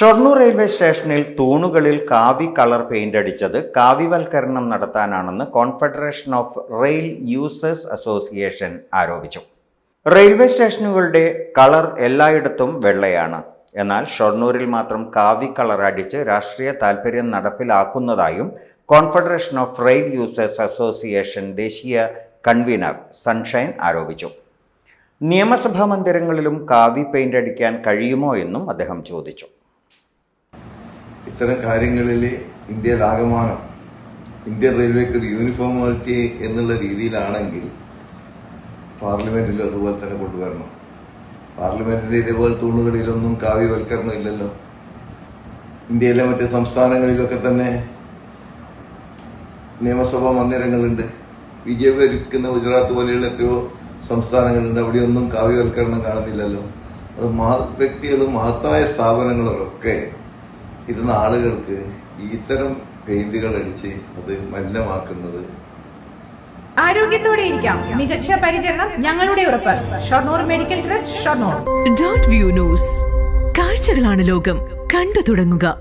Shoranur railway സ്റ്റേഷനിൽ തൂണുകളിൽ കാവി colour paint അടിച്ചത് കാവിവൽക്കരണം നടത്താനാണെന്ന് confederation of rail users association ആരോപിച്ചു. റെയിൽവേ സ്റ്റേഷനുകളുടെ കളർ എല്ലായിടത്തും വെള്ളയാണ്. എന്നാൽ ഷൊർണൂരിൽ മാത്രം കാവി കളർ അടിച്ച് രാഷ്ട്രീയ താൽപര്യം നടപ്പിലാക്കുന്നതായും confederation of rail users association ദേശീയ കൺവീനർ സൺഷൈൻ ആരോപിച്ചു. നിയമസഭാ മന്ദിരങ്ങളിലും കാവി പെയിന്റ് അടിക്കാൻ കഴിയുമോ എന്നും അദ്ദേഹം ചോദിച്ചു. ഇത്തരം കാര്യങ്ങളിൽ ഇന്ത്യയിലാകമാനം ഇന്ത്യൻ റെയിൽവേക്ക് ഒരു യൂണിഫോമിറ്റി എന്നുള്ള രീതിയിലാണെങ്കിൽ പാർലമെന്റിലും അതുപോലെ തന്നെ കൊണ്ടുവരണം. പാർലമെന്റിന്റെ ഇതേപോലെ തൂണുകളിലൊന്നും കാവ്യവൽക്കരണം ഇല്ലല്ലോ. ഇന്ത്യയിലെ മറ്റ് സംസ്ഥാനങ്ങളിലൊക്കെ തന്നെ നിയമസഭാ മന്ദിരങ്ങളുണ്ട്. BJP ഭരിക്കുന്ന ഗുജറാത്ത് പോലെയുള്ള എത്രയോ സംസ്ഥാനങ്ങളുണ്ട്. അവിടെയൊന്നും കാവ്യവൽക്കരണം കാണുന്നില്ലല്ലോ. അത് വ്യക്തികളും മഹത്തായ സ്ഥാപനങ്ങളൊക്കെ ഇരുന്ന ആളുകൾക്ക് ഇത്തരം പെയിന്റുകൾ അടിച്ച് അത് മലിനമാക്കുന്നത്. ആരോഗ്യത്തോടെ ഇരിക്കാം, മികച്ച പരിചരണം ഞങ്ങളുടെ ഉറപ്പ്. Shoranur medical trust, Shoranur. .View news. കാഴ്ചകളാണ് ലോകം, കണ്ടു തുടങ്ങുക.